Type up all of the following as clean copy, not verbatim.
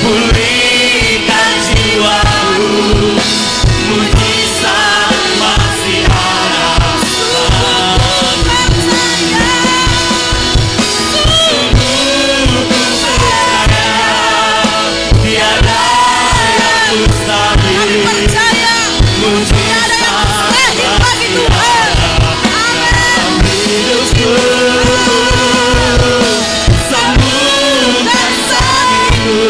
pulihkan jiwaku, mujizat masih ada. Sungguh ku percaya, tiada yang mustahil, mujizat bagi Tuhan dalam hidupku. Sembuhkan sakitku,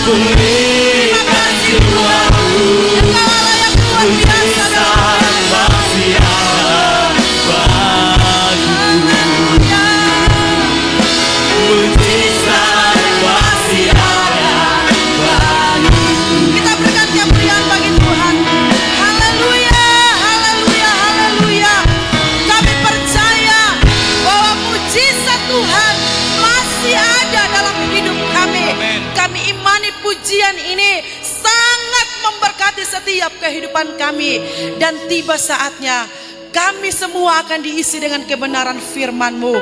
pulihkan jiwaku, mujizat masih ada bagiku, mujizat masih ada bagiku. Kita berikan kemuliaan bagi Tuhan. Haleluya, haleluya, haleluya. Kami percaya bahwa mujizat Tuhan masih ada dalam hidup kami. Kami imani pujian ini sangat memberkati setiap kehidupan kami. Dan tiba saatnya kami semua akan diisi dengan kebenaran firman-Mu.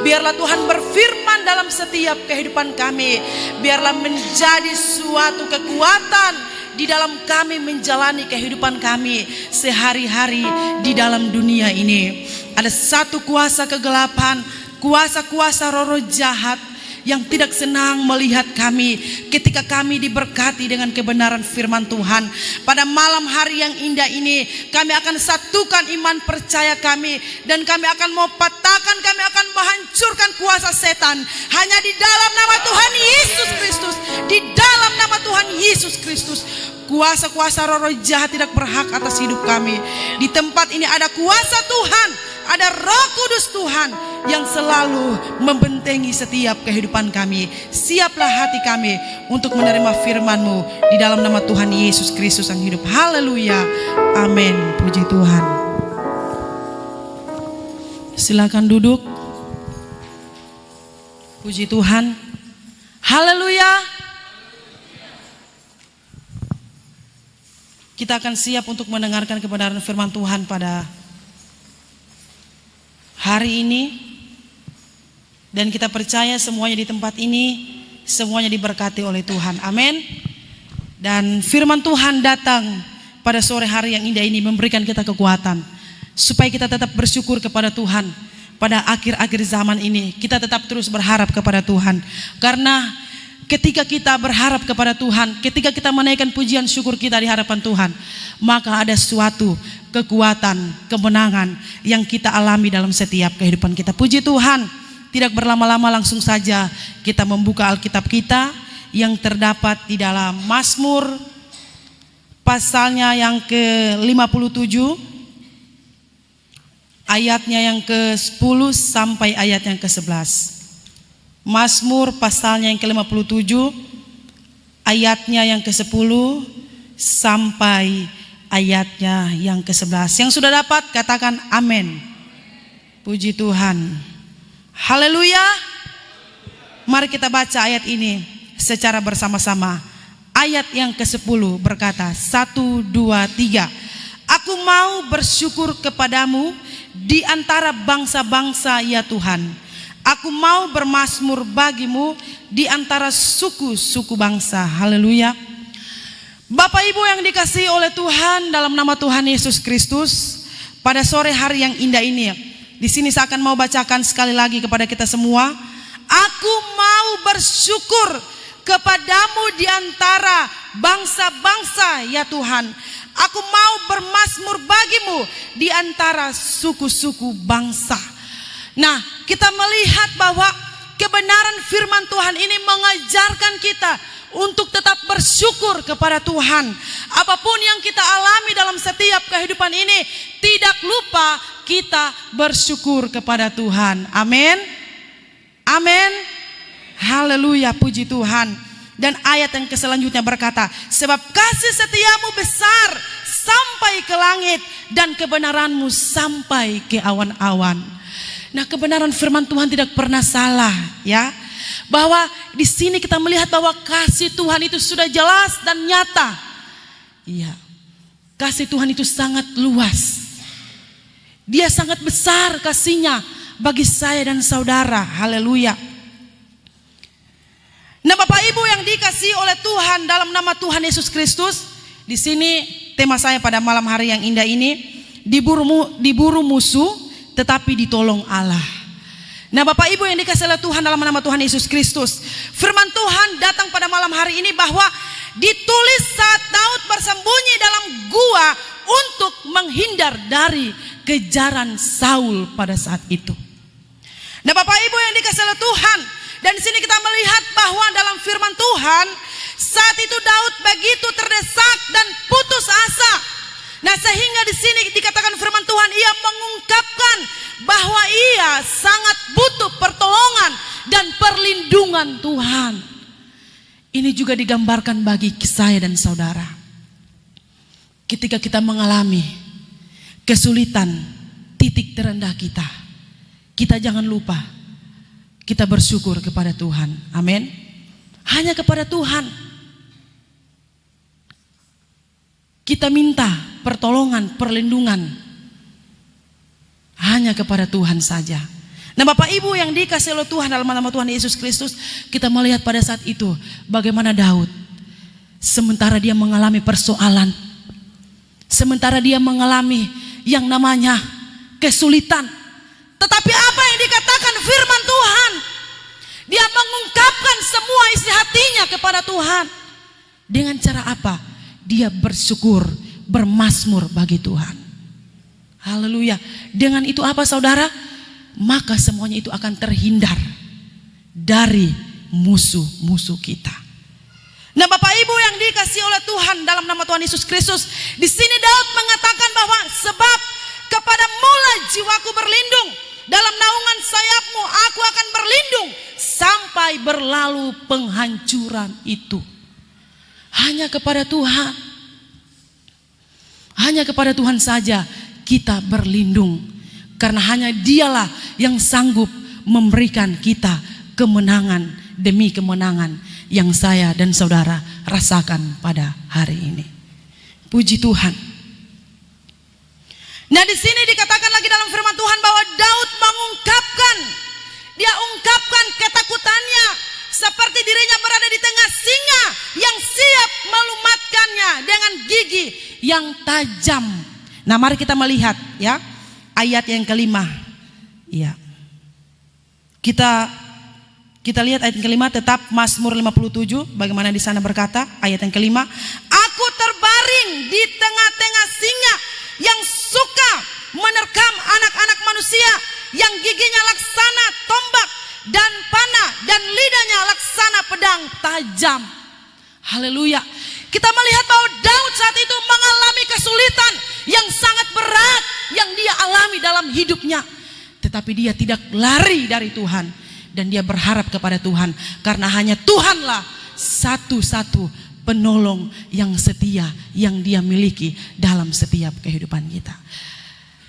Biarlah Tuhan berfirman dalam setiap kehidupan kami. Biarlah menjadi suatu kekuatan di dalam kami menjalani kehidupan kami sehari-hari di dalam dunia ini. Ada satu kuasa kegelapan, kuasa-kuasa roh jahat yang tidak senang melihat kami ketika kami diberkati dengan kebenaran firman Tuhan. Pada malam hari yang indah ini kami akan satukan iman percaya kami, dan kami akan mau patahkan, kami akan menghancurkan kuasa setan hanya di dalam nama Tuhan Yesus Kristus. Di dalam nama Tuhan Yesus Kristus, kuasa-kuasa roh jahat tidak berhak atas hidup kami. Di tempat ini ada kuasa Tuhan, ada Roh Kudus Tuhan yang selalu membentengi setiap kehidupan kami. Siaplah hati kami untuk menerima firman-Mu di dalam nama Tuhan Yesus Kristus yang hidup. Haleluya, amin. Puji Tuhan. Silakan duduk. Puji Tuhan. Haleluya. Kita akan siap untuk mendengarkan kebenaran firman Tuhan pada hari ini. Dan kita percaya semuanya di tempat ini, semuanya diberkati oleh Tuhan. Amin. Dan firman Tuhan datang pada sore hari yang indah ini memberikan kita kekuatan supaya kita tetap bersyukur kepada Tuhan. Pada akhir-akhir zaman ini kita tetap terus berharap kepada Tuhan. Karena ketika kita berharap kepada Tuhan, ketika kita menaikkan pujian syukur kita di hadapan Tuhan, maka ada suatu kekuatan, kemenangan yang kita alami dalam setiap kehidupan kita. Puji Tuhan. Tidak berlama-lama, langsung saja kita membuka Alkitab kita yang terdapat di dalam Mazmur pasalnya yang ke-57, ayatnya yang ke-10 sampai ayat yang ke-11. Mazmur pasalnya yang ke-57, ayatnya yang ke-10 sampai ayatnya yang ke-11. Yang sudah dapat katakan amin. Puji Tuhan. Haleluya. Mari kita baca ayat ini secara bersama-sama. Ayat yang ke-10 berkata, 1, 2, 3. Aku mau bersyukur kepadamu di antara bangsa-bangsa ya Tuhan. Aku mau bermazmur bagimu di antara suku-suku bangsa. Haleluya. Bapak Ibu yang dikasihi oleh Tuhan, dalam nama Tuhan Yesus Kristus, pada sore hari yang indah ini, di sini saya akan mau bacakan sekali lagi kepada kita semua. Aku mau bersyukur kepadamu di antara bangsa-bangsa ya Tuhan. Aku mau bermazmur bagimu di antara suku-suku bangsa. Nah, kita melihat bahwa kebenaran firman Tuhan ini mengajarkan kita untuk tetap bersyukur kepada Tuhan. Apapun yang kita alami dalam setiap kehidupan ini, tidak lupa kita bersyukur kepada Tuhan. Amin. Amin. Haleluya, puji Tuhan. Dan ayat yang selanjutnya berkata, sebab kasih setiamu besar sampai ke langit dan kebenaranmu sampai ke awan-awan. Nah, kebenaran firman Tuhan tidak pernah salah, ya. Bahwa di sini kita melihat bahwa kasih Tuhan itu sudah jelas dan nyata. Iya. Kasih Tuhan itu sangat luas. Dia sangat besar kasihnya bagi saya dan saudara. Haleluya. Ibu yang dikasihi oleh Tuhan dalam nama Tuhan Yesus Kristus, di sini tema saya pada malam hari yang indah ini, diburu musuh tetapi ditolong Allah. Nah Bapak Ibu yang dikasihi oleh Tuhan dalam nama Tuhan Yesus Kristus, firman Tuhan datang pada malam hari ini bahwa ditulis saat Daud bersembunyi dalam gua untuk menghindar dari kejaran Saul pada saat itu. Nah Bapak Ibu yang dikasihi oleh Tuhan, dan di sini kita melihat bahwa dalam firman Tuhan saat itu Daud begitu terdesak dan putus asa. Nah sehingga di sini dikatakan firman Tuhan, ia mengungkapkan bahwa ia sangat butuh pertolongan dan perlindungan Tuhan. Ini juga digambarkan bagi saya dan saudara. Ketika kita mengalami kesulitan, titik terendah kita jangan lupa kita bersyukur kepada Tuhan. Amin. Hanya kepada Tuhan kita minta pertolongan, perlindungan. Hanya kepada Tuhan saja. Nah Bapak Ibu yang dikasihi oleh Tuhan dalam nama Tuhan Yesus Kristus, kita melihat pada saat itu bagaimana Daud, sementara dia mengalami persoalan, sementara dia mengalami yang namanya kesulitan, tetapi apa yang dikatakan firman Tuhan, dia mengungkapkan semua isi hatinya kepada Tuhan. Dengan cara apa? Dia bersyukur, bermazmur bagi Tuhan. Haleluya. Dengan itu apa saudara? Maka semuanya itu akan terhindar dari musuh-musuh kita. Nah Bapak Ibu yang dikasihi oleh Tuhan dalam nama Tuhan Yesus Kristus, di sini Daud mengatakan bahwa sebab kepadamu-Lah jiwaku berlindung, dalam naungan sayapmu aku akan berlindung sampai berlalu penghancuran itu. Hanya kepada Tuhan, hanya kepada Tuhan saja kita berlindung, karena hanya Dialah yang sanggup memberikan kita kemenangan demi kemenangan yang saya dan saudara rasakan pada hari ini. Puji Tuhan. Nah di sini dikatakan lagi dalam firman Tuhan bahwa Daud mengungkapkan, dia ungkapkan ketakutannya seperti dirinya berada di tengah singa yang siap melumatkannya dengan gigi yang tajam. Nah mari kita melihat ya ayat yang kelima. Ya. Kita lihat ayat yang kelima, tetap Mazmur 57 bagaimana di sana berkata ayat yang kelima, aku terbaring di tengah-tengah singa yang suka menerkam anak-anak manusia, yang giginya laksana tombak dan panah dan lidahnya laksana pedang tajam. Haleluya. Kita melihat bahwa Daud saat itu mengalami kesulitan yang sangat berat yang dia alami dalam hidupnya, tetapi dia tidak lari dari Tuhan dan dia berharap kepada Tuhan, karena hanya Tuhanlah satu-satu penolong yang setia yang dia miliki dalam setiap kehidupan kita.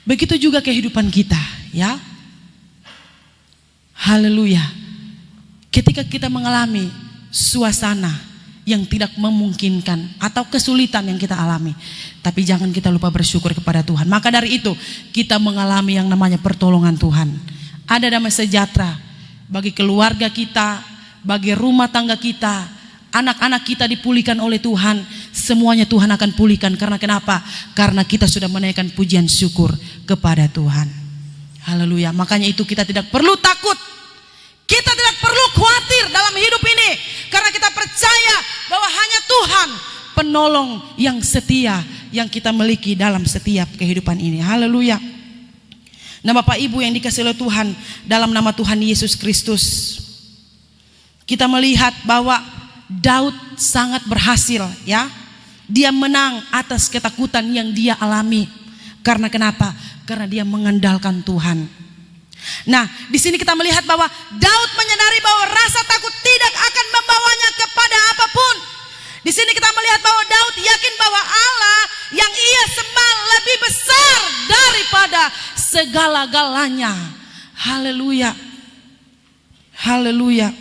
Begitu juga kehidupan kita, ya. Haleluya. Ketika kita mengalami suasana yang tidak memungkinkan atau kesulitan yang kita alami, tapi jangan kita lupa bersyukur kepada Tuhan. Maka dari itu kita mengalami yang namanya pertolongan Tuhan. Ada damai sejahtera bagi keluarga kita, bagi rumah tangga kita, anak-anak kita dipulihkan oleh Tuhan. Semuanya Tuhan akan pulihkan. Karena kenapa? Karena kita sudah menaikkan pujian syukur kepada Tuhan. Haleluya. Makanya itu kita tidak perlu takut, kita tidak perlu khawatir dalam hidup ini, karena kita percaya bahwa hanya Tuhan penolong yang setia yang kita miliki dalam setiap kehidupan ini. Haleluya. Nah Bapak Ibu yang dikasihi oleh Tuhan dalam nama Tuhan Yesus Kristus, kita melihat bahwa Daud sangat berhasil, ya. Dia menang atas ketakutan yang dia alami. Karena kenapa? Karena dia mengandalkan Tuhan. Nah, di sini kita melihat bahwa Daud menyadari bahwa rasa takut tidak akan membawanya kepada apapun. Di sini kita melihat bahwa Daud yakin bahwa Allah yang ia sembah lebih besar daripada segala-galanya. Haleluya. Haleluya.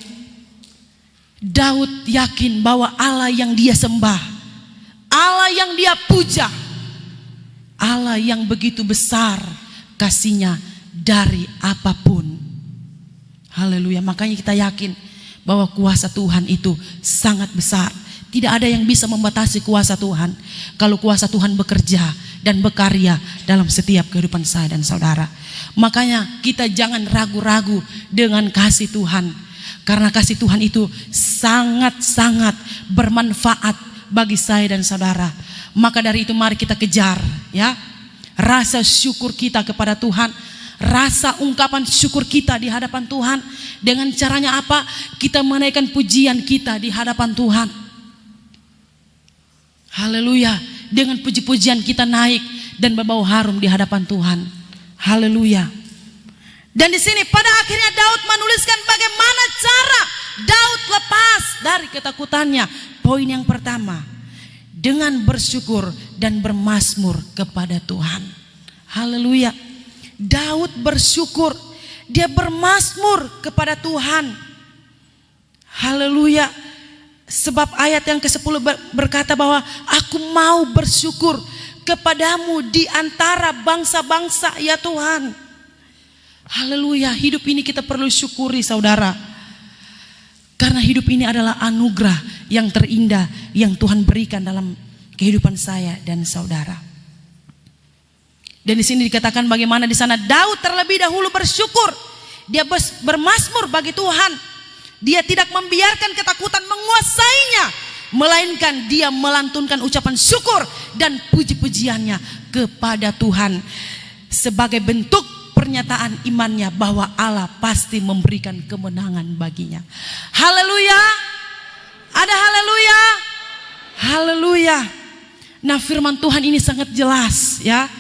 Daud yakin bahwa Allah yang dia sembah, Allah yang dia puja, Allah yang begitu besar kasihnya dari apapun. Haleluya. Makanya kita yakin bahwa kuasa Tuhan itu sangat besar. Tidak ada yang bisa membatasi kuasa Tuhan. Kalau kuasa Tuhan bekerja dan berkarya dalam setiap kehidupan saya dan saudara. Makanya kita jangan ragu-ragu dengan kasih Tuhan. Karena kasih Tuhan itu sangat-sangat bermanfaat bagi saya dan saudara. Maka dari itu mari kita kejar, ya, rasa syukur kita kepada Tuhan. Rasa ungkapan syukur kita di hadapan Tuhan. Dengan caranya apa? Kita menaikkan pujian kita di hadapan Tuhan. Haleluya. Dengan puji-pujian kita naik dan berbau harum di hadapan Tuhan. Haleluya. Dan di sini pada akhirnya Daud menuliskan bagaimana cara Daud lepas dari ketakutannya. Poin yang pertama, dengan bersyukur dan bermazmur kepada Tuhan. Haleluya. Daud bersyukur, dia bermazmur kepada Tuhan. Haleluya. Sebab ayat yang ke-10 berkata bahwa aku mau bersyukur kepadamu di antara bangsa-bangsa, ya Tuhan. Haleluya. Hidup ini kita perlu syukuri, saudara. Karena hidup ini adalah anugerah yang terindah yang Tuhan berikan dalam kehidupan saya dan saudara. Dan di sini dikatakan bagaimana di sana Daud terlebih dahulu bersyukur. Dia bermazmur bagi Tuhan. Dia tidak membiarkan ketakutan menguasainya, melainkan dia melantunkan ucapan syukur dan puji-pujiannya kepada Tuhan sebagai bentuk pernyataan imannya bahwa Allah pasti memberikan kemenangan baginya. Haleluya. Ada haleluya. Haleluya. Nah, firman Tuhan ini sangat jelas, ya.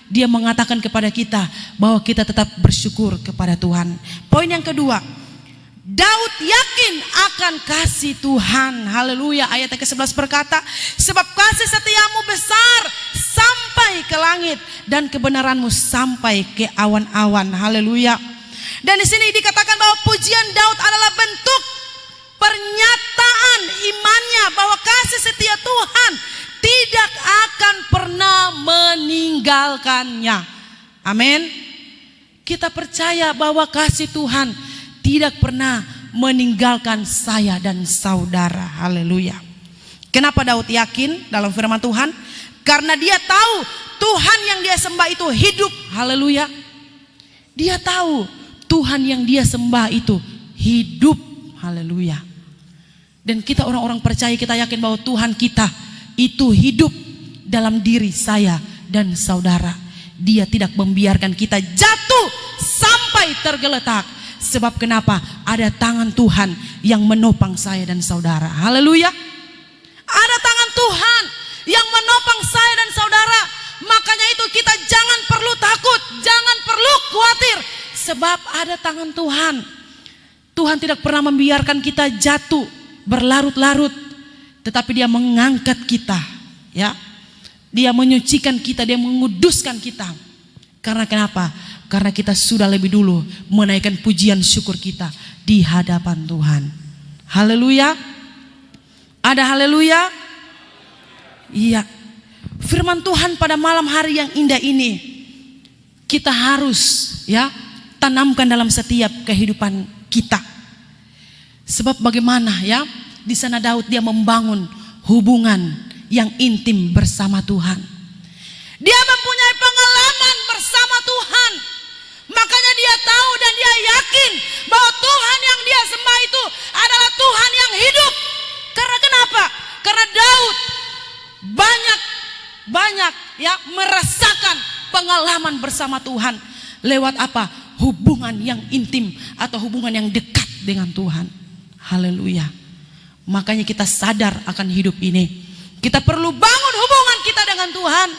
Dia mengatakan kepada kita bahwa kita tetap bersyukur kepada Tuhan. Poin yang kedua, Daud yakin akan kasih Tuhan. Haleluya. Ayat yang ke-11 berkata, sebab kasih setiamu besar sampai ke langit dan kebenaranmu sampai ke awan-awan. Haleluya. Dan di sini dikatakan bahwa pujian Daud adalah bentuk pernyataan imannya bahwa kasih setia Tuhan tidak akan pernah meninggalkannya. Amin. Kita percaya bahwa kasih Tuhan tidak pernah meninggalkan saya dan saudara. Haleluya. Kenapa Daud yakin dalam firman Tuhan? Karena dia tahu Tuhan yang dia sembah itu hidup. Haleluya. Dia tahu Tuhan yang dia sembah itu hidup. Haleluya. Dan kita orang-orang percaya, kita yakin bahwa Tuhan kita itu hidup dalam diri saya dan saudara. Dia tidak membiarkan kita jatuh sampai tergeletak. Sebab kenapa? Ada tangan Tuhan yang menopang saya dan saudara. Haleluya. Ada tangan Tuhan yang menopang saya dan saudara. Makanya itu kita jangan perlu takut, jangan perlu khawatir. Sebab ada tangan Tuhan. Tuhan tidak pernah membiarkan kita jatuh berlarut-larut, tetapi dia mengangkat kita, ya. Dia menyucikan kita, dia menguduskan kita. Karena kenapa? Karena kita sudah lebih dulu menaikkan pujian syukur kita di hadapan Tuhan. Haleluya. Ada haleluya? Iya. Firman Tuhan pada malam hari yang indah ini kita harus, ya, tanamkan dalam setiap kehidupan kita. Sebab bagaimana, ya, di sana Daud dia membangun hubungan yang intim bersama Tuhan. Dia mempunyai pengalaman bersama Tuhan. Makanya dia tahu dan dia yakin bahwa Tuhan yang dia sembah itu adalah Tuhan yang hidup. Karena kenapa? Karena Daud banyak ya merasakan pengalaman bersama Tuhan. Lewat apa? Hubungan yang intim atau hubungan yang dekat dengan Tuhan. Haleluya. Makanya kita sadar akan hidup ini. Kita perlu bangun hubungan kita dengan Tuhan.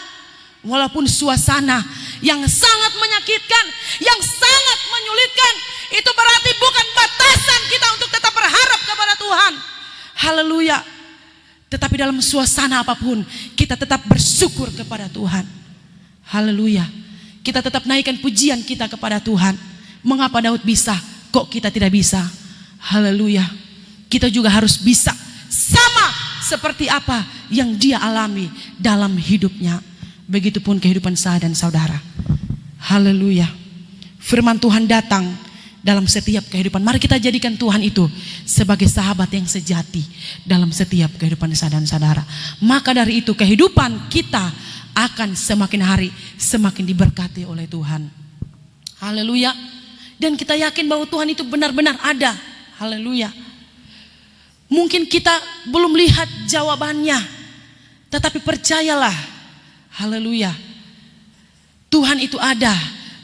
Walaupun suasana yang sangat menyakitkan, yang sangat menyulitkan, itu berarti bukan batasan kita untuk tetap berharap kepada Tuhan. Haleluya. Tetapi dalam suasana apapun, kita tetap bersyukur kepada Tuhan. Haleluya. Kita tetap naikkan pujian kita kepada Tuhan. Mengapa Daud bisa, kok kita tidak bisa? Haleluya. Kita juga harus bisa sama seperti apa yang dia alami dalam hidupnya. Begitupun kehidupan saya dan saudara. Haleluya. Firman Tuhan datang dalam setiap kehidupan. Mari kita jadikan Tuhan itu sebagai sahabat yang sejati dalam setiap kehidupan saya dan saudara. Maka dari itu kehidupan kita akan semakin hari semakin diberkati oleh Tuhan. Haleluya. Dan kita yakin bahwa Tuhan itu benar-benar ada. Haleluya. Mungkin kita belum lihat jawabannya, tetapi percayalah. Haleluya. Tuhan itu ada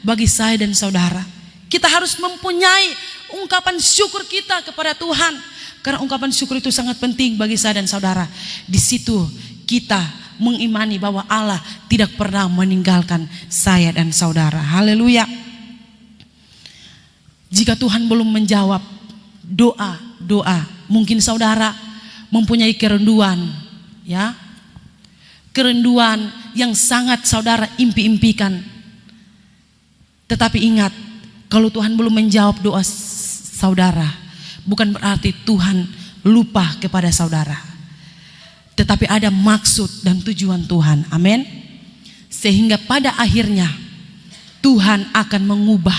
bagi saya dan saudara. Kita harus mempunyai ungkapan syukur kita kepada Tuhan. Karena ungkapan syukur itu sangat penting bagi saya dan saudara. Di situ kita mengimani bahwa Allah tidak pernah meninggalkan saya dan saudara. Haleluya. Jika Tuhan belum menjawab doa, mungkin saudara mempunyai kerinduan, ya. Kerinduan yang sangat saudara impi-impikan. Tetapi ingat, kalau Tuhan belum menjawab doa saudara, bukan berarti Tuhan lupa kepada saudara. Tetapi ada maksud dan tujuan Tuhan. Amin. Sehingga pada akhirnya Tuhan akan mengubah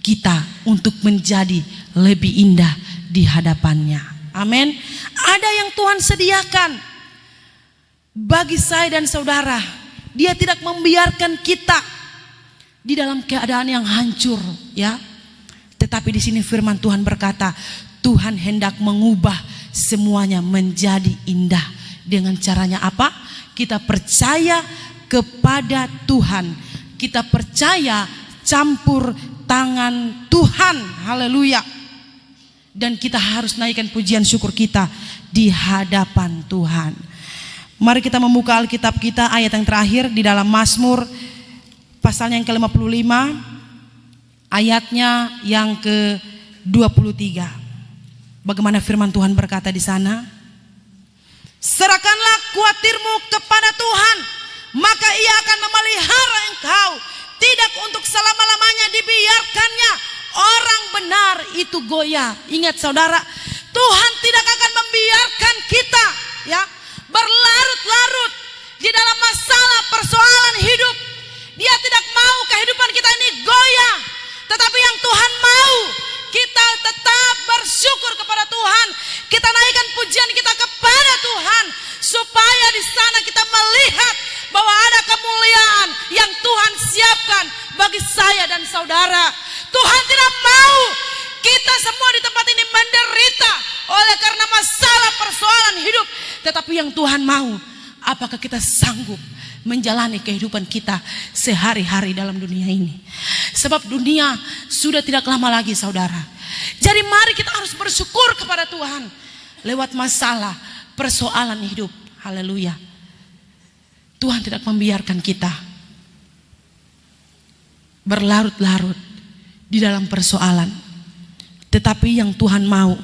kita untuk menjadi lebih indah di hadapannya. Amin. Ada yang Tuhan sediakan bagi saya dan saudara. Dia tidak membiarkan kita di dalam keadaan yang hancur, ya. Tetapi di sini firman Tuhan berkata, Tuhan hendak mengubah semuanya menjadi indah. Dengan caranya apa? Kita percaya kepada Tuhan. Kita percaya campur tangan Tuhan. Haleluya. Dan kita harus naikkan pujian syukur kita di hadapan Tuhan. Mari kita membuka Alkitab kita, ayat yang terakhir di dalam Mazmur pasalnya yang ke-55, ayatnya yang ke-23. Bagaimana firman Tuhan berkata di sana? Serahkanlah kuatirmu kepada Tuhan, maka Ia akan memelihara engkau. Tidak untuk selama-lamanya dibiarkannya orang benar itu goyah. Ingat saudara, Tuhan tidak akan membiarkan kita, ya, berlarut-larut di dalam masalah persoalan hidup. Dia tidak mau kehidupan kita ini goyah. Tetapi yang Tuhan mau, kita tetap bersyukur kepada Tuhan. Kita naikkan pujian kita kepada Tuhan, supaya di sana kita melihat bahwa ada kemuliaan yang Tuhan siapkan bagi saya dan saudara. Tuhan tidak mau kita semua di tempat ini menderita oleh karena masalah persoalan hidup. Tetapi yang Tuhan mau, apakah kita sanggup menjalani kehidupan kita sehari-hari dalam dunia ini. Sebab dunia sudah tidak lama lagi saudara. Jadi mari kita harus bersyukur kepada Tuhan lewat masalah persoalan hidup. Haleluya. Tuhan tidak membiarkan kita berlarut-larut di dalam persoalan. Tetapi yang Tuhan mau,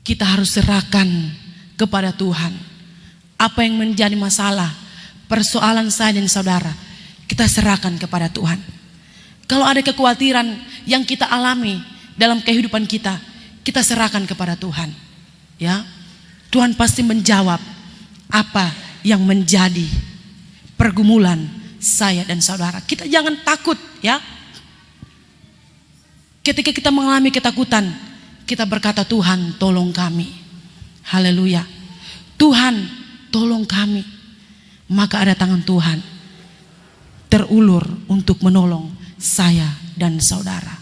kita harus serahkan kepada Tuhan. Apa yang menjadi masalah, persoalan saya dan saudara, kita serahkan kepada Tuhan. Kalau ada kekhawatiran yang kita alami dalam kehidupan kita, kita serahkan kepada Tuhan. Ya, Tuhan pasti menjawab apa yang menjadi pergumulan saya dan saudara. Kita jangan takut, ya. Ketika kita mengalami ketakutan, kita berkata, Tuhan tolong kami. Haleluya. Tuhan tolong kami. Maka ada tangan Tuhan terulur untuk menolong saya dan saudara.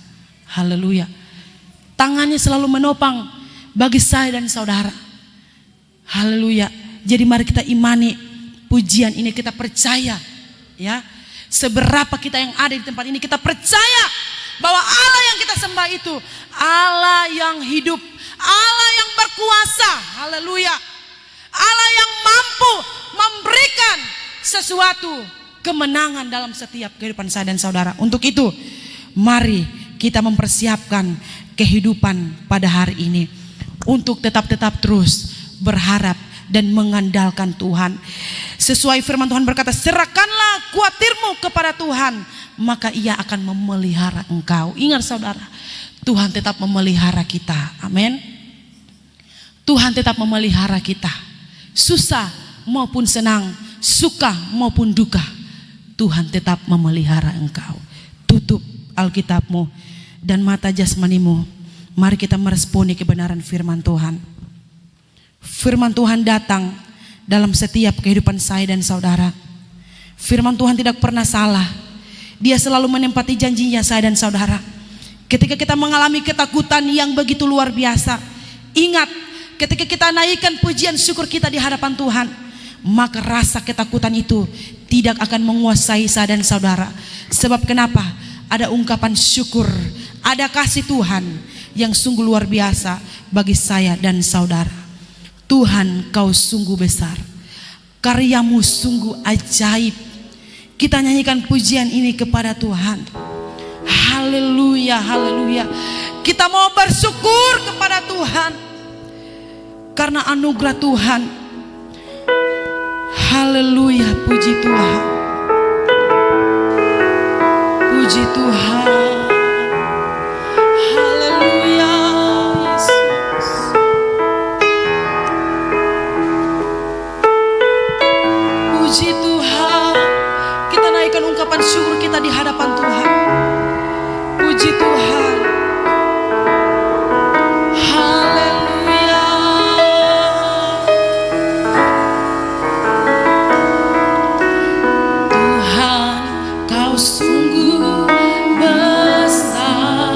Haleluya. Tangannya selalu menopang bagi saya dan saudara. Haleluya. Jadi mari kita imani pujian ini, kita percaya, ya, seberapa kita yang ada di tempat ini, kita percaya bahwa Allah yang kita sembah itu Allah yang hidup, Allah yang berkuasa. Haleluya. Allah yang mampu memberikan sesuatu kemenangan dalam setiap kehidupan saya dan saudara. Untuk itu mari kita mempersiapkan kehidupan pada hari ini untuk tetap terus berharap dan mengandalkan Tuhan. Sesuai firman Tuhan berkata, serahkanlah kuatirmu kepada Tuhan, maka Ia akan memelihara engkau. Ingat saudara, Tuhan tetap memelihara kita. Amin. Tuhan tetap memelihara kita. Susah maupun senang, suka maupun duka, Tuhan tetap memelihara engkau. Tutup Alkitabmu dan mata jasmanimu. Mari kita meresponi kebenaran firman Tuhan. Firman Tuhan datang dalam setiap kehidupan saya dan saudara. Firman Tuhan tidak pernah salah. Dia selalu menempati janjinya saya dan saudara. Ketika kita mengalami ketakutan yang begitu luar biasa, ingat, ketika kita naikkan pujian syukur kita di hadapan Tuhan, maka rasa ketakutan itu tidak akan menguasai saya dan saudara. Sebab kenapa? Ada ungkapan syukur, ada kasih Tuhan yang sungguh luar biasa bagi saya dan saudara. Tuhan, Kau sungguh besar, karyamu sungguh ajaib. Kita nyanyikan pujian ini kepada Tuhan. Haleluya, haleluya. Kita mau bersyukur kepada Tuhan karena anugerah Tuhan. Haleluya, puji Tuhan. Puji Tuhan. Haleluya, Yesus. Puji Tuhan. Kita naikkan ungkapan syukur kita di hadapan Tuhan. Puji Tuhan. Haleluya. Tuhan, Kau sungguh besar,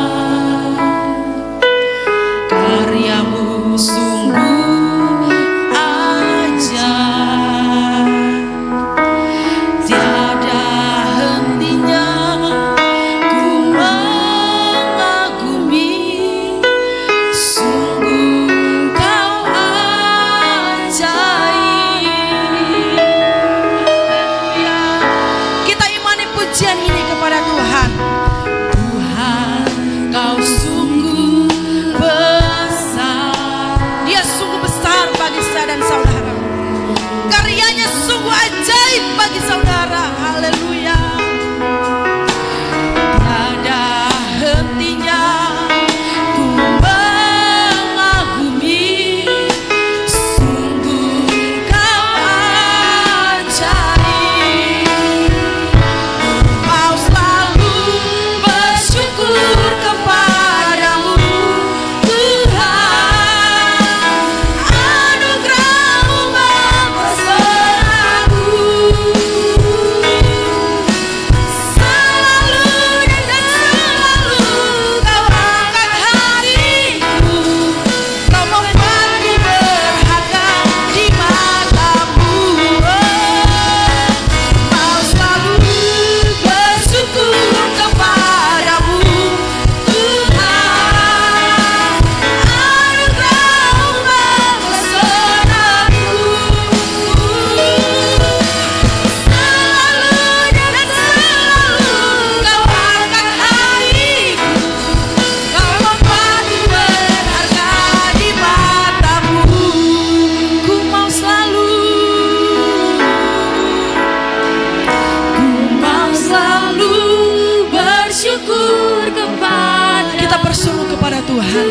karyamu sungguh ajaib. Tiada hentinya ku mengagumi, sungguh Kau ajaib. Haleluya. Kita imani pujian ini kepada Tuhan. Tuhan, Kau sungguh besar. Dia sungguh besar bagi saya dan saudara. Karyanya sungguh ajaib bagi saudara. Haleluya. Tiada hentinya ku mengagumi, sungguh Kau ajaib. Mau selalu bersyukur kepadamu, Tuhan. Anugerah-Mu mempesonaku. Selalu dan selalu Kau angkat hatiku. Kau membuatku berharga di mata-Mu. Mau selalu bersyukur kepadamu, Tuhan. Anugerah-Mu mempesonaku. Selalu dan selalu Kau angkat hatiku. Kau membuatku berharga di mata-Mu. Ku mau selalu bersyukur kepada. Kita bersyukur kepada Tuhan.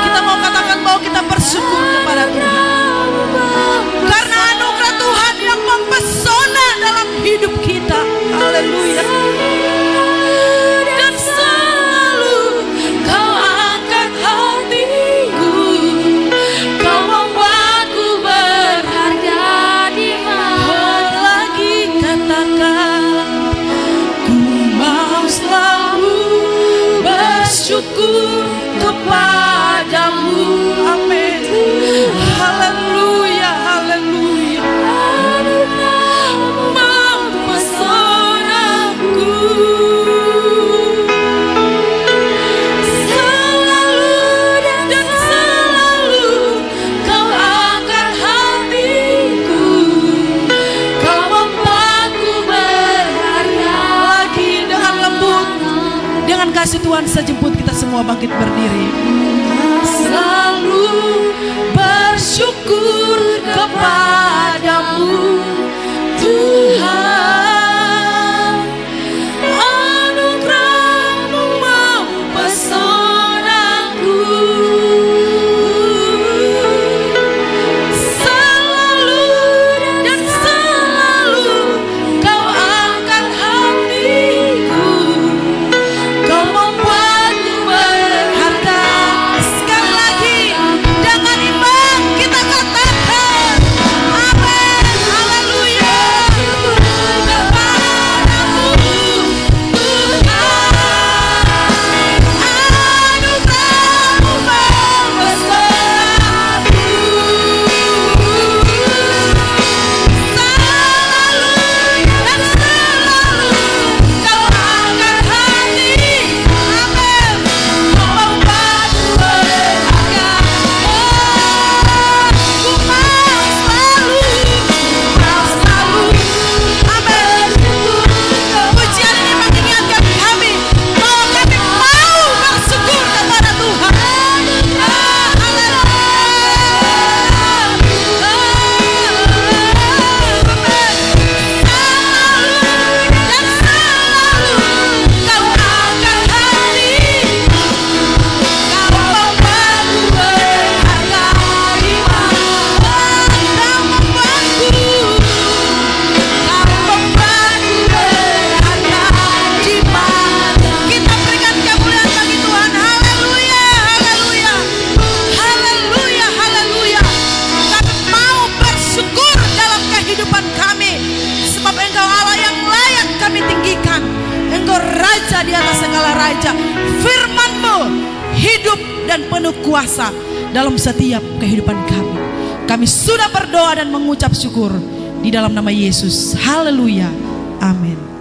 Kita mau katakan bahwa kita bersyukur kepada Tuhan karena anugerah Tuhan yang mempesona dalam hidup kita. Haleluya. Dan selalu Kau angkat hatiku. Kau membuatku berharga di mata. Lagi katakan, ku mau selalu bersyukur kepadamu. Amin. Haleluya, haleluya. Mempesonaku. Selalu dan selalu Kau angkat hatiku. Kau membuatku berharga. Lagi dengan lembut, dengan kasih Tuhan sejemput kita semua bangkit berdiri. Selalu bersyukur kepadamu, Tuhan. Anugerah-Mu mempesonaku. Selalu dan selalu Kau angkat hatiku. Kau membuat raja di atas segala raja. Firman-Mu hidup dan penuh kuasa dalam setiap kehidupan kami. Kami sudah berdoa dan mengucap syukur di dalam nama Yesus. Haleluya. Amin.